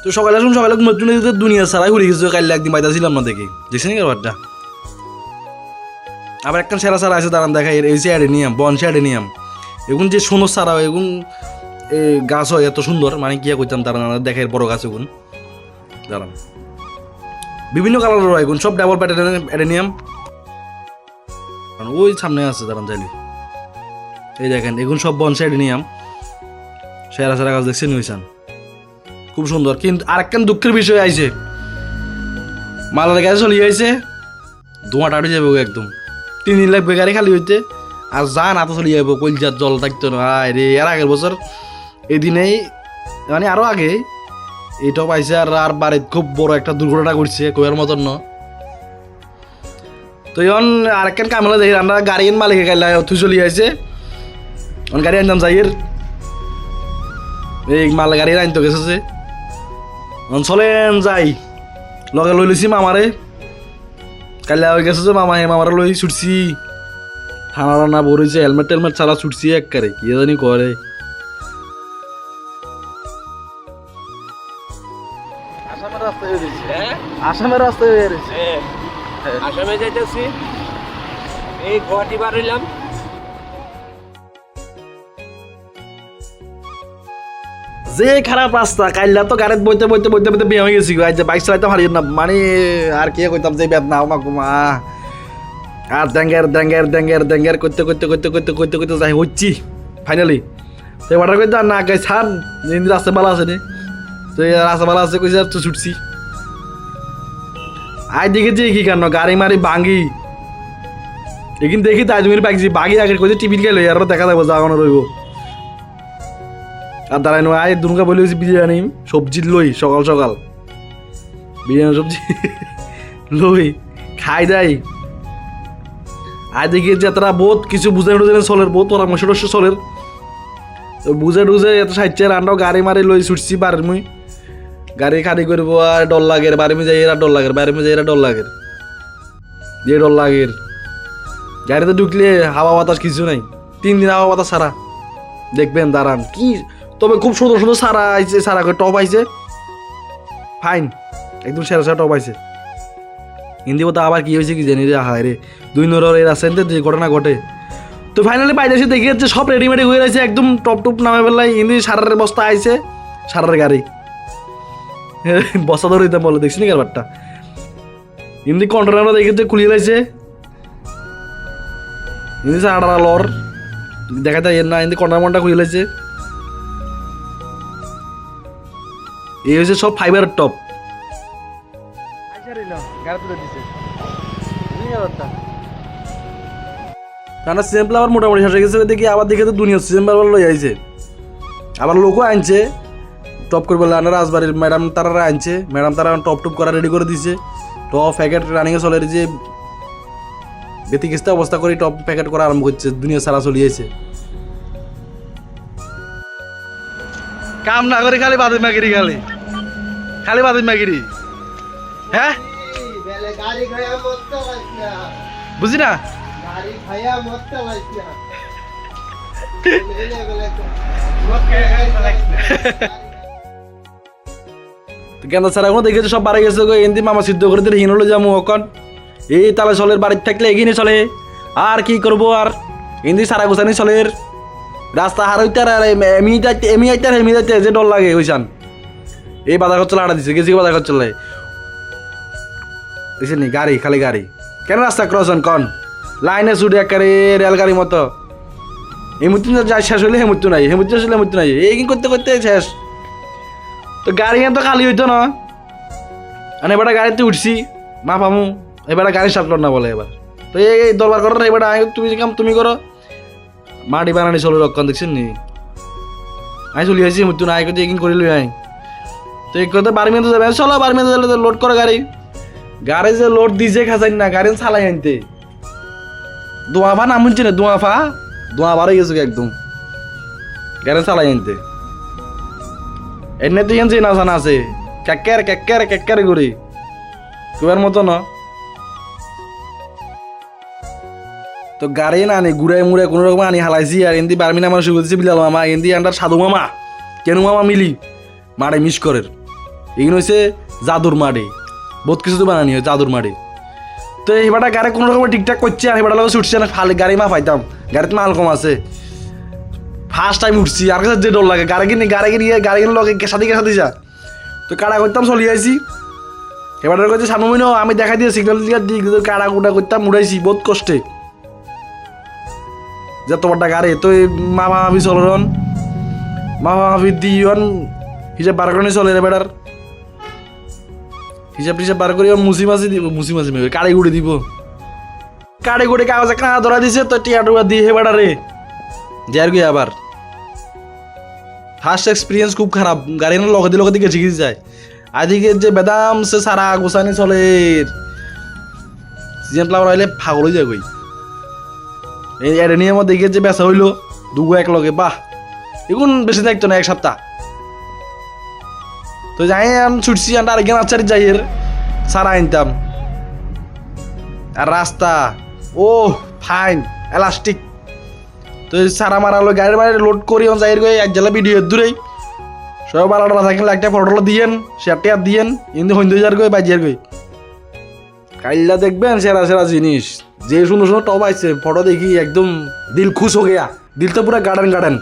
তো সকালে নতুন দুনিয়া ছাড়াই ঘুরে গেছে কাল একদিন পাইতাছিলাম না দেখি দেখছেন কি ব্যাপারটা আবার একটা সেরা সারা আছে দাঁড়ান দেখা এই যে অ্যাডেনিয়াম বন অ্যাডেনিয়াম এগুন যে সুন্দর সারা এগুন গাছ হয় এত সুন্দর মানে কি করতাম দাঁড়ান দেখা বড় গাছ এগুন দাঁড়ান বিভিন্ন কালারের হয় এগুন সব ডাবল প্যাটার্ন অ্যাডেনিয়াম ওই সামনে আছে দাঁড়ান চাইলে এই দেখেন এগুন সব বন অ্যাডেনিয়াম সেরা সেরা গাছ দেখছেন হইসান খুব সুন্দর কিন্তু আরেকখান দুঃখের বিষয় আইছে মালার গাছে চলে যাইছে ধোঁয়াটা উঠে যাবে একদম 3 দিন লাগবে গাড়ি খালি হইতে আর যা না তো চলে যাবো কলজার জল থাকতো না রে এর আগের বছর এই দিনেই মানে আরো আগে এইটাও পাইছে আর বাড়িতে খুব বড় একটা দুর্ঘটনা করছে কইয়ার মতন ন তো এখন আরেকখান কামলা দেখি আমরা গাড়ি মালিকে গাইলা তুই চলে যাইছে গাড়ি আনতাম যাইয়ের এই মাল গাড়ি আনতে গেছে চলেন যাই লগে লই লইছি মামারে কাল হয়ে গেছে যে মামারে লই ছুটছি ঠান্ডা রান্না বড়ইছে হেলমেট টেলমেট ছাড়া ছুটছি একবারে কি জানি করে আসামের রাস্তায় আসামে যাইতেছি এই গুয়াহাটি বার হইলাম যে খারাপ রাস্তা কাইলা তো গাড়িতে বইতে বইতে বইতে বইতে বিয়ে হয়ে গেছি বাইক চালাইতে পারি না মানে আর কি কইতাম যে বেদ না মা আর ড্যাঙ্গের করতে করতে করতে করতে করতে করতে যাই হচ্ছি ফাইনালি তো অর্ডার করতে না গাই ছাড় রাস্তা ভালো আছে নি তো রাস্তা ভালো আছে কইছে তো ছুটছি আই দেখেছি কি কেন গাড়ি মারি ভাঙি এখানে দেখি তাই তুমি বাগছি বাগি আগে কইছে টিফিন খেলে আর দেখা যাবো যাওয়ানো রইব আর দাঁড়াই নয় আয় দুর্গা বলে বিরিয়ানি সবজি লই সকাল সকাল বিরিয়ানি সবজি লই খাই দেয় আয় দেখি যে তারা বহুত কিছু বুঝে টুঝে চলের বহুত পরামর্শ টর্শ চলের বুঝে টুঝে এত সাহিত্যে রান্নাও গাড়ি মারি লই ছুটছি বাড়ির মুই গাড়ি খালি করবো আর ডর লাগের বাড়ি মে যাই এরা ডর লাগের বাইরে মে যাই এরা ডর লাগের যে ডর লাগের গাড়িতে ঢুকলে হাওয়া বাতাস কিছু নাই 3 দিন হাওয়া বাতাস সারা দেখবেন দাঁড়ান কি তবে খুব সুন্দর সুন্দর সারা আইছে সারা করে টপ আইছে ফাইন একদম সেরা সেরা টপ আইছে হিন্দি কথা আবার কি হয়েছে কি জানি রে হায় রে 2 নম্বর এর আসেন্তে যে ঘটনা ঘটে তো ফাইনালি পাইতেছে দেখি যাচ্ছে সব রেডিমেডি হয়ে রয়েছে একদম টপ টপ নামে বেলায় হিন্দি সারার বস্তা আইছে সারার গাড়ি বস্তা ধরে দিতাম বলে দেখছি নি কারবারটা হিন্দি কন্টেনারটা দেখেছে খুলিয়ে লাইছে হিন্দি সারা লর দেখা যায় না হিন্দি কন্টেনারটা খুলে লাইছে এই হচ্ছে সব ফাইবারের টপ কারণ সিম্পল আবার মোটামুটি শেষ হয়ে গেছে দেখি আবার দেখে তো দুনিয়া সিম্পল লই আইছে আবার লোকও আনছে টপ করবে রাজবাড়ির ম্যাডাম তারা আনছে ম্যাডাম তারা টপ টপ করা রেডি করে দিছে টপ প্যাকেট রানিংয়ে চলে যে বেতিকিস্তা অবস্থা করে টপ প্যাকেট করা আরম্ভ করছে দুনিয়া সারা চলিয়েছে কাম না করে খালি বাদে মাগিরি খালি বাদে মাগিরি হ্যাঁ বুঝি না কেন স্যার এখনো দেখেছে সব বাড়ি গেছে এমনি মামা সিদ্ধ করে দিলে হিন হলো যাবো এখন এই তালে চলের বাড়িতে থাকলে এগিয়ে চলে আর কি করবো আর হিন্দি সারা গোসানি চলের রাস্তা হার হইতে আর এমি যাইতে আর এমি যাইতে যে ডর লাগে হইসান এই বাধা খরচ আটা দিছে গেছি বাধা খরচ দেখছেন নি গাড়ি খালি গাড়ি কেন রাস্তা ক্রসন কন লাইনে ছুটে একেবারে রেলগাড়ির মতো এই মৃত্যু যাই শেষ হইলে হেমৃত্যু নাই হেমৃত্যু শেষ হলে মৃত্যু নাই এই করতে করতে শেষ তো গাড়ি তো খালি হইতো না মানে এবার গাড়িতে উঠছি মা পামু এবার গাড়ি সাপল না বলে এবার তো এই দরবার করো না এবার তুমি কাম তুমি করো মাটি বানানি চলো রক্ষণ দেখছেন নি আমি চলে আসছি মৃত্যু না আইকে এগিন করিল আই তো এক কথা বাড়ি মেয়ে যাবে চলো বাড়ি মেয়ে যাবে লোড করো গাড়ি গাড়ি যে লোড দিছে খাসাই না গাড়ি চালাই আনতে দোয়াফা নাম শুনছি না দোয়া বাড়ি গেছে একদম গাড়ি চালাই আনতে এনে তো ইয়ান না জানা আছে কেক্কার করি কুয়ার মতো না তো গাড়ি না আনি ঘুরাই মুড়াই কোনো রকম আনি হালাইছি আর এমনি বার্মিনা মানুষ বলছি বিলাল মামা এমনি আন্ডার সাধু মামা কেন মামা মিলি মারে মিস করের এগুলো হচ্ছে জাদুর মাড়ি, বহুত কিছু তো বানানি হয় জাদুর মাড়ি। তো এইবারটা গাড়ি কোনো রকম ঠিকঠাক করছে আর এবার লোক ছুটছে না, খালি গাড়ি মা পাইতাম, গাড়িতে মাল কম আছে। ফার্স্ট টাইম উঠছি, আর কাছে যে ডর লাগে গাড়ি নিয়ে লগে সাথে যা। তো কাড়া করতাম চলে আইছি, এবার করছে সামনে আমি দেখা দিয়ে সিগন্যাল দিয়ে কাড়া কুটা করতাম, উড়াইছি বহুত কষ্টে। যে তোমারটা গাড়ি তো মামা মাফি চলন, মামা মাফি দিন হিসাব বার করে চলে রে বেড়ার, হিসাব টিসাব বার করে মুসি মাছি দিব, কাড়ি গুড়ি দিব, কাড়ি গুড়ি কাগজে কাঁড়া ধরা দিছে। তো টিয়া টুয়া দিয়ে হে বেড়া রে যার গিয়ে আবার ফার্স্ট এক্সপিরিয়েন্স খুব খারাপ, গাড়ি না লগতে গেছে গিয়ে যায়। আদিকে যে বেদাম সে সারা গোসানি চলে, সিজন ফ্লাওয়ার হইলে ফাগল হয়ে যায় কই। এই অ্যাডেনিয়ার মধ্যে দেখে যে বেচা হইলো দুগো এক লগে, বাহ এখন বেশি থাকতো না, এক সপ্তাহ। তো যাই আমি ছুটছি, আর আরেকজন আচারি যাই এর সারা আনতাম। আর রাস্তা ও ফাইন এলাস্টিক। তো সারা মারালো গাড়ির বাইরে লোড করি যাই গই এক জেলা ভিডিও দূরেই সব বালাটা থাকলে একটা ফটোটা দিয়েন, শেয়ারটা দিয়েন, কিন্তু হইতে যার গই বাজিয়ার গই কাইল্লা দেখবেন সেরা সেরা জিনিস। যে সুন্দর সুন্দর টপ আছে ফটো দেখি একদম দিল খুশ হয়ে গিয়া, দিল তো পুরা গার্ডেন।